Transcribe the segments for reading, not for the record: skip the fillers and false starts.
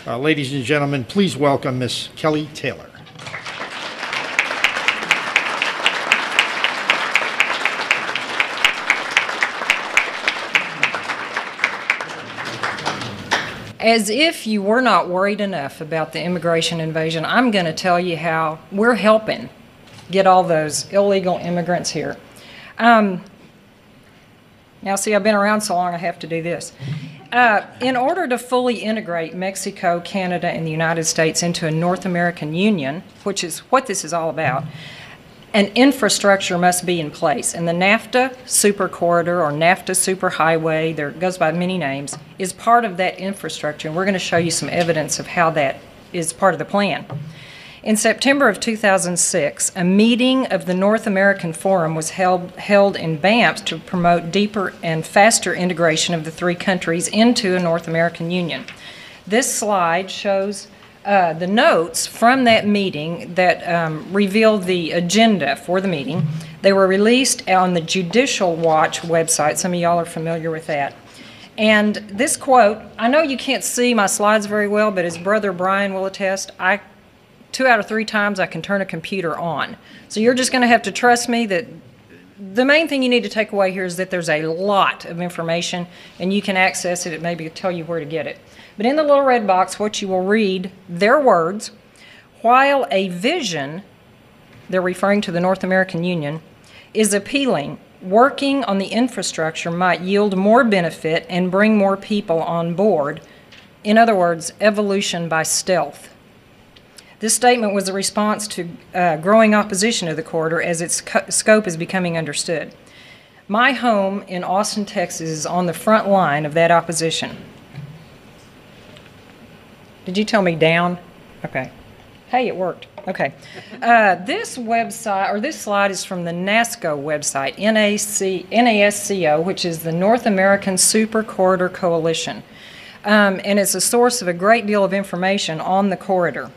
Ladies and gentlemen, please welcome Miss Kelly Taylor. As if you were not worried enough about the immigration invasion, I'm going to tell you how we're helping get all those illegal immigrants here. Now, see, I've been around so long, I have to do this. In order to fully integrate Mexico, Canada, and the United States into a North American Union, which is what this is all about, an infrastructure must be in place. And the NAFTA Super Corridor, or NAFTA Superhighway, there goes by many names, is part of that infrastructure. And we're going to show you some evidence of how that is part of the plan. In September of 2006, a meeting of the North American Forum was held in Banff to promote deeper and faster integration of the three countries into a North American Union. This slide shows the notes from that meeting that reveal the agenda for the meeting. They were released on the Judicial Watch website. Some of y'all are familiar with that. And this quote, I know you can't see my slides very well, but as Brother Brian will attest, 2 out of 3 times I can turn a computer on. So you're just going to have to trust me that the main thing you need to take away here is that there's a lot of information and you can access it. It maybe tell you where to get it. But in the little red box, what you will read, their words, while a vision, they're referring to the North American Union, is appealing, working on the infrastructure might yield more benefit and bring more people on board. In other words, evolution by stealth. This statement was a response to growing opposition to the corridor as its scope is becoming understood. My home in Austin, Texas is on the front line of that opposition. Did you tell me down? Okay. Hey, it worked. Okay. This website, or this slide is from the NASCO website, NASCO, which is the North American Super Corridor Coalition. And it's a source of a great deal of information on the corridor.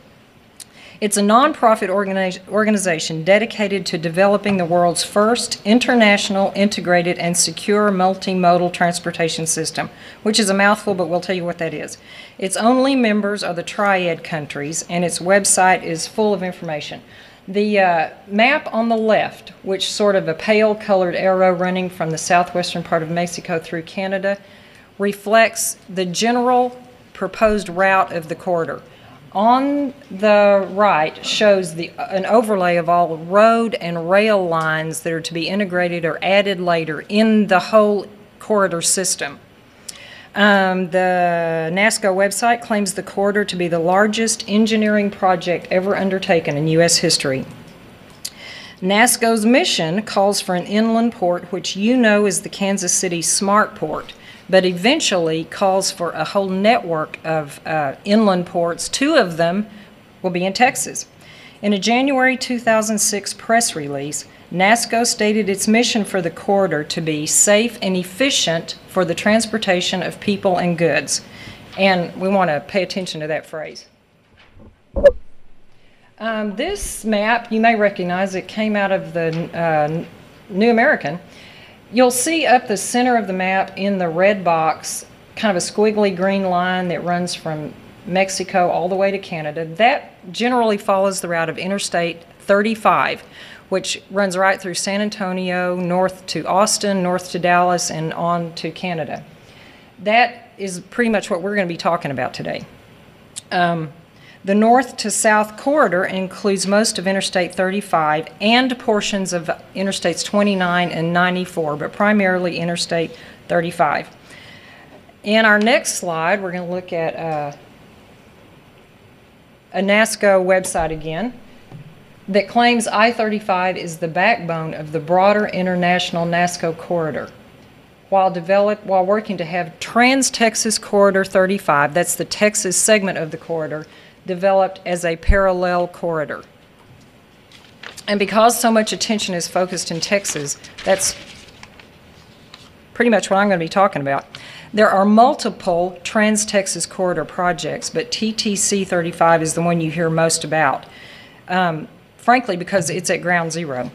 It's a nonprofit organization dedicated to developing the world's first international, integrated, and secure multimodal transportation system, which is a mouthful, but we'll tell you what that is. Its only members are the Triad countries, and its website is full of information. The map on the left, which sort of a pale-colored arrow running from the southwestern part of Mexico through Canada, reflects the general proposed route of the corridor. On the right shows an overlay of all road and rail lines that are to be integrated or added later in the whole corridor system. The NASCO website claims the corridor to be the largest engineering project ever undertaken in U.S. history. NASCO's mission calls for an inland port, which you know is the Kansas City Smart Port, but eventually calls for a whole network of inland ports. 2 of them will be in Texas. In a January 2006 press release, NASCO stated its mission for the corridor to be safe and efficient for the transportation of people and goods. And we want to pay attention to that phrase. This map, you may recognize, it came out of the New American. You'll see up the center of the map in the red box kind of a squiggly green line that runs from Mexico all the way to Canada. That generally follows the route of Interstate 35, which runs right through San Antonio, north to Austin, north to Dallas, and on to Canada. That is pretty much what we're going to be talking about today. The north to south corridor includes most of Interstate 35 and portions of Interstates 29 and 94, but primarily Interstate 35. In our next slide, we're going to look at a NASCO website again that claims I-35 is the backbone of the broader international NASCO corridor. While working to have Trans-Texas Corridor 35, that's the Texas segment of the corridor, developed as a parallel corridor. And because so much attention is focused in Texas, that's pretty much what I'm going to be talking about. There are multiple Trans-Texas Corridor projects, but TTC 35 is the one you hear most about, frankly, because it's at ground zero.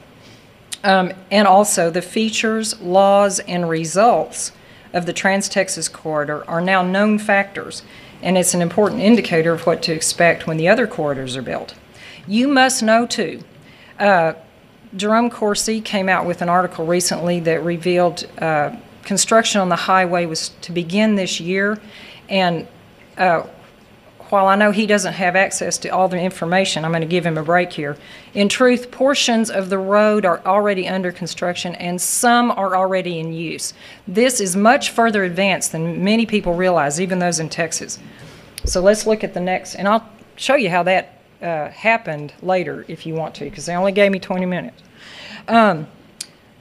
And also the features, laws, and results of the Trans-Texas Corridor are now known factors. and it's an important indicator of what to expect when the other corridors are built. You must know, too, Jerome Corsi came out with an article recently that revealed construction on the highway was to begin this year, and while I know he doesn't have access to all the information, I'm going to give him a break here. In truth, portions of the road are already under construction and some are already in use. This is much further advanced than many people realize, even those in Texas. So let's look at the next, and I'll show you how that happened later if you want to, because they only gave me 20 minutes.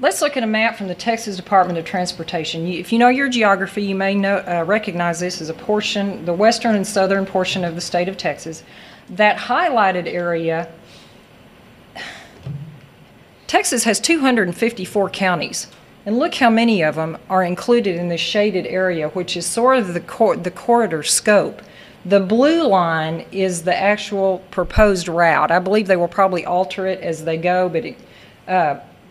Let's look at a map from the Texas Department of Transportation. If you know your geography, you may recognize this as a portion, the western and southern portion of the state of Texas. That highlighted area, Texas has 254 counties, and look how many of them are included in this shaded area, which is sort of the corridor scope. The blue line is the actual proposed route. I believe they will probably alter it as they go, but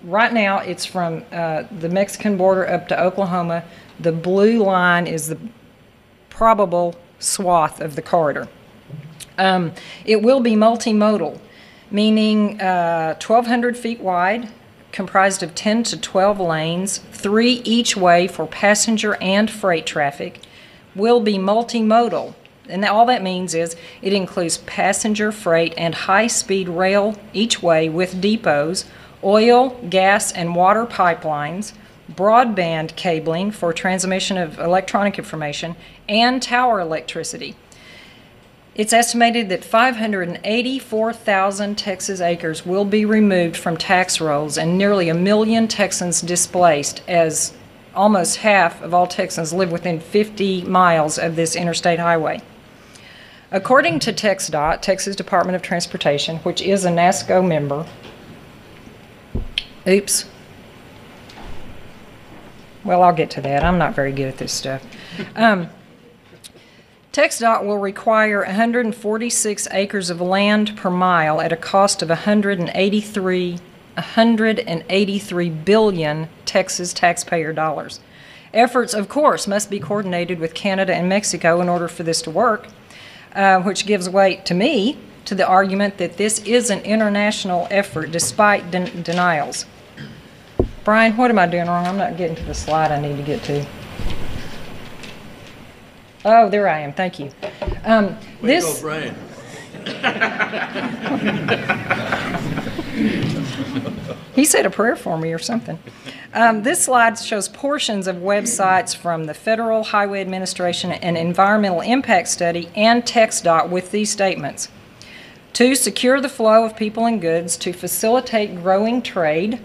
right now it's from the Mexican border up to Oklahoma. The blue line is the probable swath of the corridor. It will be multimodal, meaning 1,200 feet wide, comprised of 10 to 12 lanes, 3 each way for passenger and freight traffic, will be multimodal. And all that means is it includes passenger, freight, and high-speed rail each way with depots, oil, gas, and water pipelines, broadband cabling for transmission of electronic information, and tower electricity. It's estimated that 584,000 Texas acres will be removed from tax rolls and nearly 1 million Texans displaced, as almost half of all Texans live within 50 miles of this interstate highway. According to TxDOT, Texas Department of Transportation, which is a NASCO member, oops. Well, I'll get to that. I'm not very good at this stuff. TxDOT will require 146 acres of land per mile at a cost of 183 billion Texas taxpayer dollars. Efforts, of course, must be coordinated with Canada and Mexico in order for this to work, which gives weight to me to the argument that this is an international effort despite denials. Brian, what am I doing wrong? I'm not getting to the slide I need to get to. Oh, there I am. Thank you. Way to go, Brian. He said a prayer for me or something. This slide shows portions of websites from the Federal Highway Administration and Environmental Impact Study and TxDOT with these statements. To secure the flow of people and goods, to facilitate growing trade,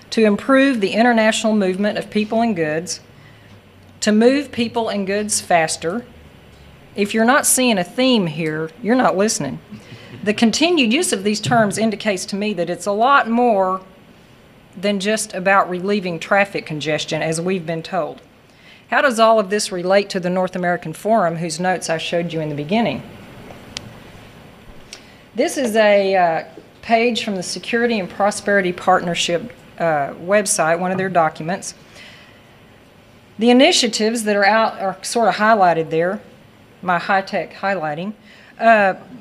to improve the international movement of people and goods, to move people and goods faster. If you're not seeing a theme here, you're not listening. The continued use of these terms indicates to me that it's a lot more than just about relieving traffic congestion, as we've been told. How does all of this relate to the North American Forum, whose notes I showed you in the beginning? This is a page from the Security and Prosperity Partnership website, one of their documents. The initiatives that are out are sort of highlighted there, my high-tech highlighting,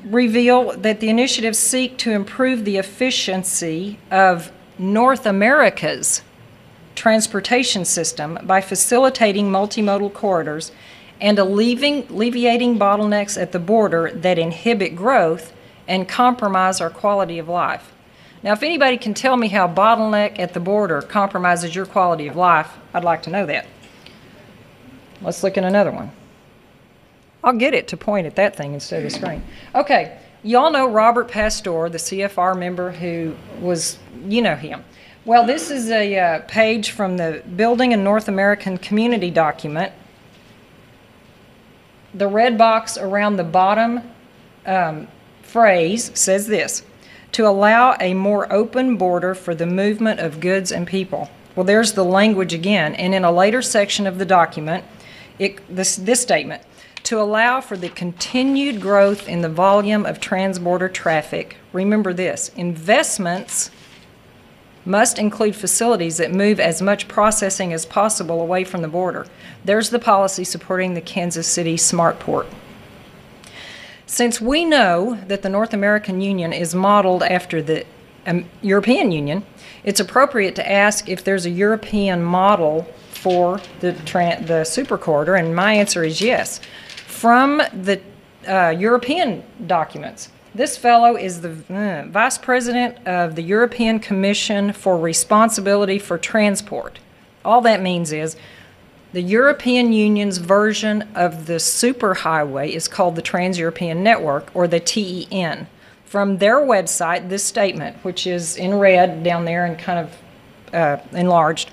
reveal that the initiatives seek to improve the efficiency of North America's transportation system by facilitating multimodal corridors and alleviating bottlenecks at the border that inhibit growth and compromise our quality of life. Now, if anybody can tell me how bottleneck at the border compromises your quality of life, I'd like to know that. Let's look at another one. I'll get it to point at that thing instead of the screen. Okay, y'all know Robert Pastor, the CFR member who was, you know him. Well, this is a page from the Building a North American Community document. The red box around the bottom phrase says this: to allow a more open border for the movement of goods and people. Well, there's the language again, and in a later section of the document, this statement: to allow for the continued growth in the volume of transborder traffic. Remember this: investments must include facilities that move as much processing as possible away from the border. There's the policy supporting the Kansas City Smart Port. Since we know that the North American Union is modeled after the European Union, it's appropriate to ask if there's a European model for the super corridor, and my answer is yes. From the European documents, this fellow is the Vice President of the European Commission for Responsibility for Transport. All that means is the European Union's version of the superhighway is called the Trans-European Network, or the TEN. From their website, this statement, which is in red down there and kind of enlarged,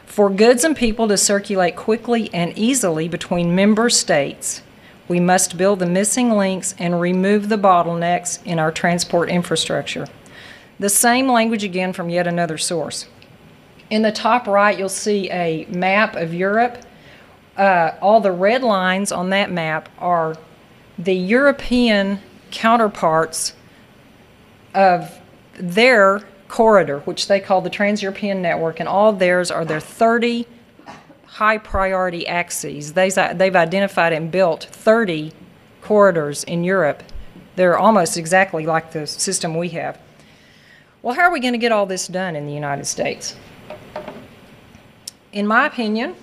for goods and people to circulate quickly and easily between member states, we must build the missing links and remove the bottlenecks in our transport infrastructure. The same language again from yet another source. In the top right, you'll see a map of Europe. All the red lines on that map are the European counterparts of their corridor, which they call the Trans-European Network, and all of theirs are their 30 high-priority axes. They've identified and built 30 corridors in Europe. They're almost exactly like the system we have. Well, how are we going to get all this done in the United States? In my opinion,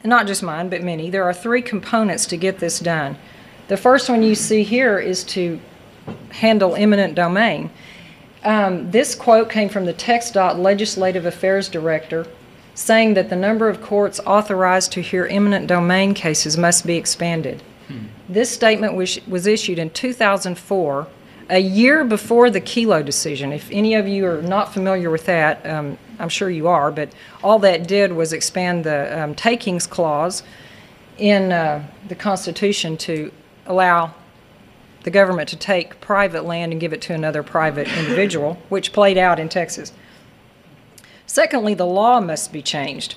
and not just mine, but many, there are three components to get this done. The first one you see here is to handle eminent domain. This quote came from the TxDOT Legislative Affairs Director, saying that the number of courts authorized to hear eminent domain cases must be expanded. This statement was issued in 2004, a year before the Kelo decision. If any of you are not familiar with that, I'm sure you are, but all that did was expand the takings clause in the Constitution to allow the government to take private land and give it to another private individual, which played out in Texas. Secondly, the law must be changed.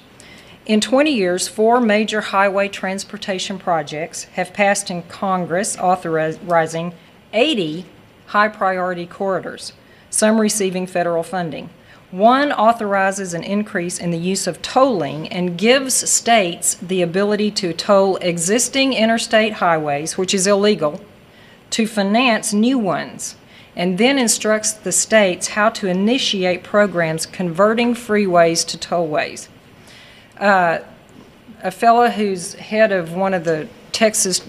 In 20 years, 4 major highway transportation projects have passed in Congress authorizing 80 high-priority corridors, some receiving federal funding. One authorizes an increase in the use of tolling and gives states the ability to toll existing interstate highways, which is illegal, to finance new ones, and then instructs the states how to initiate programs converting freeways to tollways. A fellow who's head of one of the Texas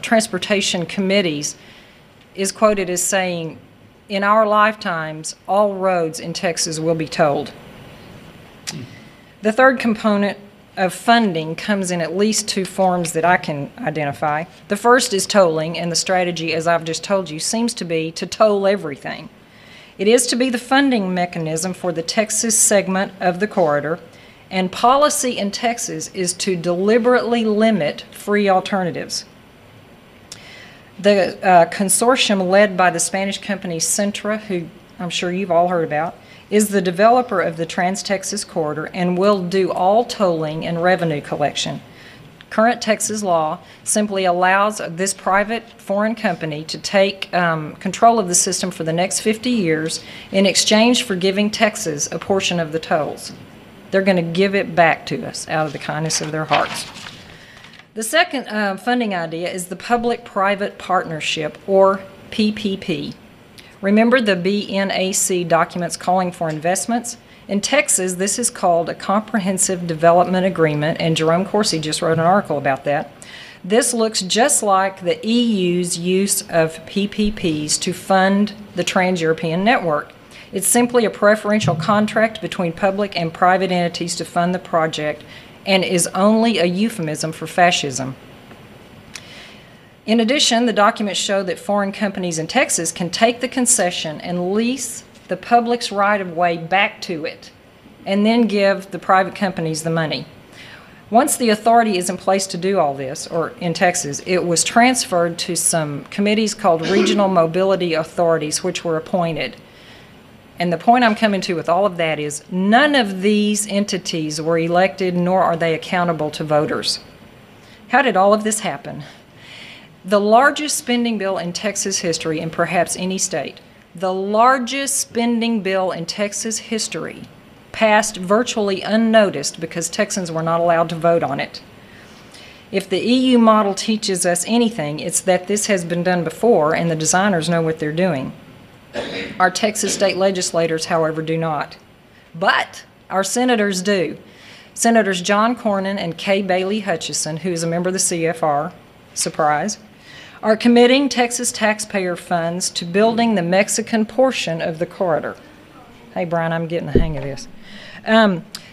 transportation committees is quoted as saying, "In our lifetimes, all roads in Texas will be tolled." The third component of funding comes in at least 2 forms that I can identify. The first is tolling, and the strategy, as I've just told you, seems to be to toll everything. It is to be the funding mechanism for the Texas segment of the corridor, and policy in Texas is to deliberately limit free alternatives. The consortium led by the Spanish company Centra, who I'm sure you've all heard about, is the developer of the Trans-Texas Corridor and will do all tolling and revenue collection. Current Texas law simply allows this private foreign company to take control of the system for the next 50 years in exchange for giving Texas a portion of the tolls. They're going to give it back to us out of the kindness of their hearts. The second funding idea is the public-private partnership, or PPP. Remember the BNAC documents calling for investments? In Texas, this is called a Comprehensive Development Agreement, and Jerome Corsi just wrote an article about that. This looks just like the EU's use of PPPs to fund the Trans-European Network. It's simply a preferential contract between public and private entities to fund the project and is only a euphemism for fascism. In addition, the documents show that foreign companies in Texas can take the concession and lease the public's right-of-way back to it, and then give the private companies the money. Once the authority is in place to do all this, or in Texas, it was transferred to some committees called Regional Mobility Authorities, which were appointed. And the point I'm coming to with all of that is none of these entities were elected, nor are they accountable to voters. How did all of this happen? The largest spending bill in Texas history, and perhaps any state, the largest spending bill in Texas history passed virtually unnoticed because Texans were not allowed to vote on it. If the EU model teaches us anything, it's that this has been done before and the designers know what they're doing. Our Texas state legislators, however, do not. But our senators do. Senators John Cornyn and Kay Bailey Hutchison, who is a member of the CFR, surprise, are committing Texas taxpayer funds to building the Mexican portion of the corridor. Hey, Brian, I'm getting the hang of this.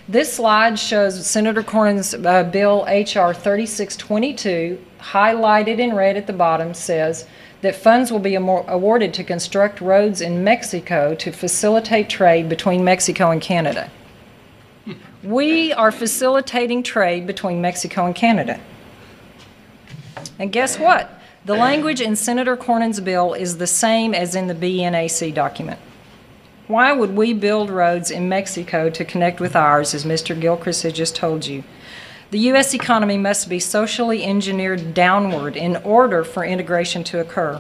This slide shows Senator Cornyn's bill, H.R. 3622, highlighted in red at the bottom, says that funds will be awarded to construct roads in Mexico to facilitate trade between Mexico and Canada. We are facilitating trade between Mexico and Canada. And guess what? The language in Senator Cornyn's bill is the same as in the BNAC document. Why would we build roads in Mexico to connect with ours, as Mr. Gilchrist had just told you? The U.S. economy must be socially engineered downward in order for integration to occur.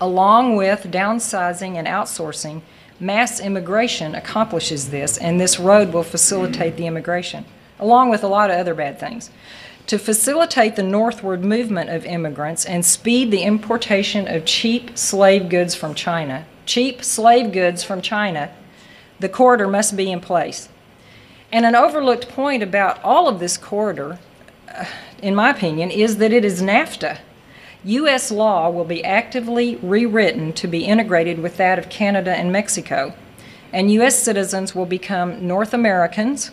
Along with downsizing and outsourcing, mass immigration accomplishes this, and this road will facilitate the immigration, along with a lot of other bad things. To facilitate the northward movement of immigrants and speed the importation of cheap slave goods from China, the corridor must be in place. And an overlooked point about all of this corridor, in my opinion, is that it is NAFTA. U.S. law will be actively rewritten to be integrated with that of Canada and Mexico, and U.S. citizens will become North Americans,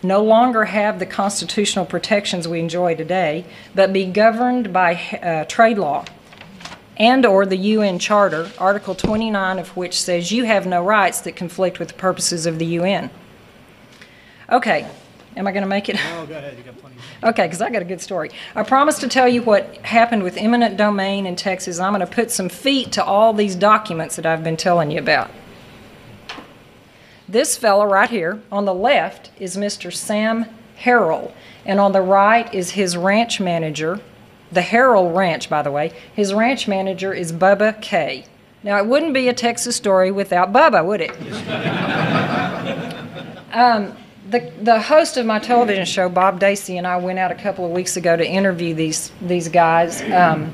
no longer have the constitutional protections we enjoy today, but be governed by trade law and or the UN Charter, Article 29 of which says you have no rights that conflict with the purposes of the UN. Okay, am I going to make it? No, go ahead. You got plenty of time. Okay, because I got a good story. I promised to tell you what happened with eminent domain in Texas. I'm going to put some feet to all these documents that I've been telling you about. This fellow right here on the left is Mr. Sam Harrell, and on the right is his ranch manager, the Harrell Ranch, by the way. His ranch manager is Bubba Kay. Now, it wouldn't be a Texas story without Bubba, would it? The host of my television show, Bob Dacey, and I went out a couple of weeks ago to interview these guys, and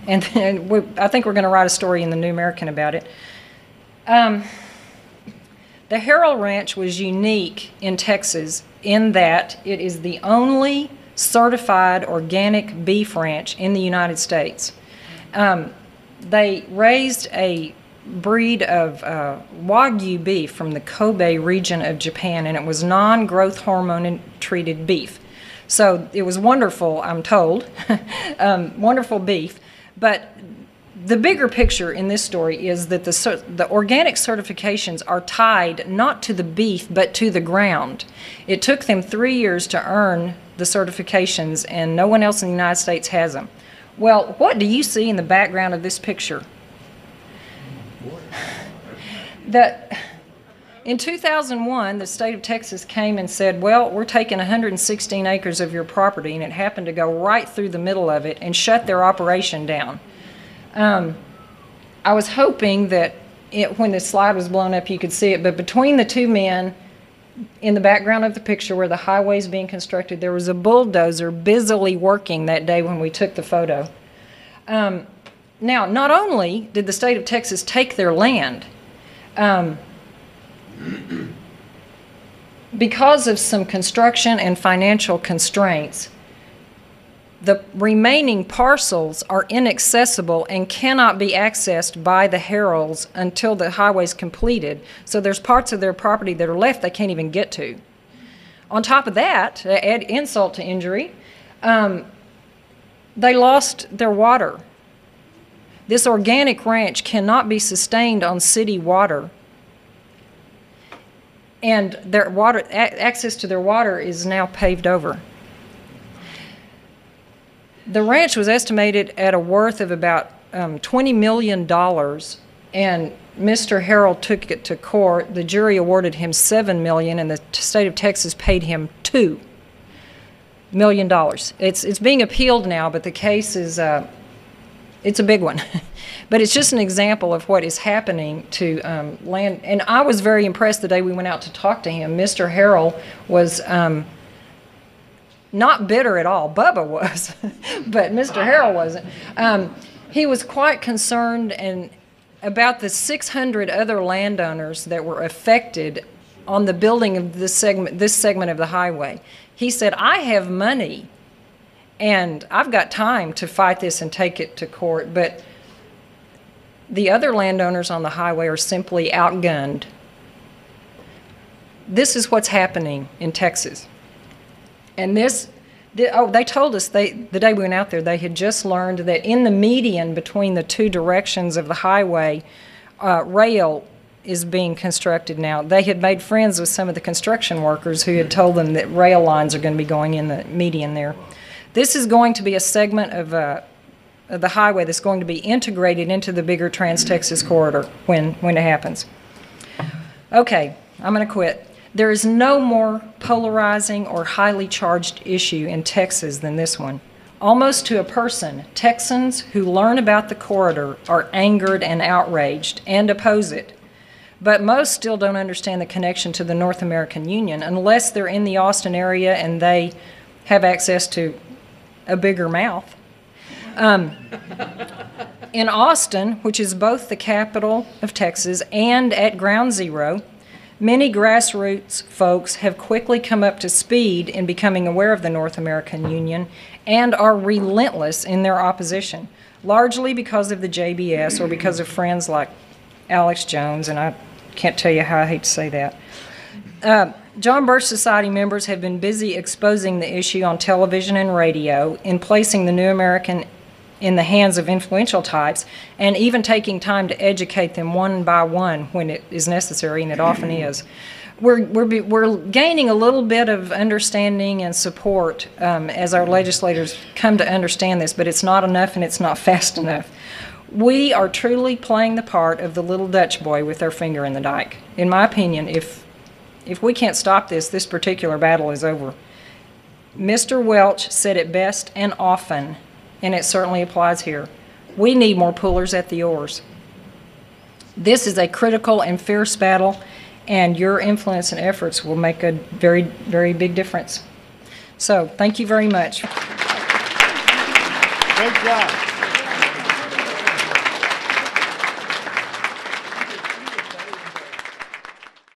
I think we're going to write a story in the New American about it. The Harrell Ranch was unique in Texas in that it is the only certified organic beef ranch in the United States. They raised a breed of Wagyu beef from the Kobe region of Japan, and it was non-growth hormone treated beef. So it was wonderful, I'm told, wonderful beef. But the bigger picture in this story is that the organic certifications are tied not to the beef but to the ground. It took them 3 years to earn the certifications, and no one else in the United States has them. Well, what do you see in the background of this picture? In 2001, the state of Texas came and said, well, we're taking 116 acres of your property, and it happened to go right through the middle of it, and shut their operation down. I was hoping that when the slide was blown up you could see it, but between the two men in the background of the picture where the highway is being constructed, there was a bulldozer busily working that day when we took the photo. Now, not only did the state of Texas take their land, because of some construction and financial constraints, the remaining parcels are inaccessible and cannot be accessed by the Harrells until the highway's completed. So there's parts of their property that are left they can't even get to. On top of that, to add insult to injury, they lost their water. This organic ranch cannot be sustained on city water, and their water access to their water is now paved over. The ranch was estimated at a worth of about $20 million, and Mr. Harrell took it to court. The jury awarded him $7 million, and the state of Texas paid him $2 million. It's being appealed now, but the case is it's a big one. But it's just an example of what is happening to land. And I was very impressed the day we went out to talk to him. Mr. Harrell was not bitter at all. Bubba was, but Mr. Harrell wasn't. He was quite concerned about the 600 other landowners that were affected on the building of this segment of the highway. He said, I have money and I've got time to fight this and take it to court, but the other landowners on the highway are simply outgunned. This is what's happening in Texas. And they told us, the day we went out there, they had just learned that in the median between the two directions of the highway, rail is being constructed now. They had made friends with some of the construction workers who had told them that rail lines are going to be going in the median there. This is going to be a segment of the highway that's going to be integrated into the bigger Trans-Texas corridor when it happens. Okay, I'm going to quit. There is no more polarizing or highly charged issue in Texas than this one. Almost to a person, Texans who learn about the corridor are angered and outraged and oppose it. But most still don't understand the connection to the North American Union unless they're in the Austin area and they have access to a bigger mouth. In Austin, which is both the capital of Texas and at ground zero, many grassroots folks have quickly come up to speed in becoming aware of the North American Union and are relentless in their opposition, largely because of the JBS or because of friends like Alex Jones, and I can't tell you how I hate to say that. John Birch Society members have been busy exposing the issue on television and radio, in placing the New American in the hands of influential types, and even taking time to educate them one by one when it is necessary, and it often is. We're gaining a little bit of understanding and support as our legislators come to understand this, but it's not enough and it's not fast enough. We are truly playing the part of the little Dutch boy with their finger in the dike. In my opinion, if we can't stop this particular battle is over. Mr. Welch said it best and often, and it certainly applies here. We need more pullers at the oars. This is a critical and fierce battle, and your influence and efforts will make a very, very big difference. So, thank you very much. Great job.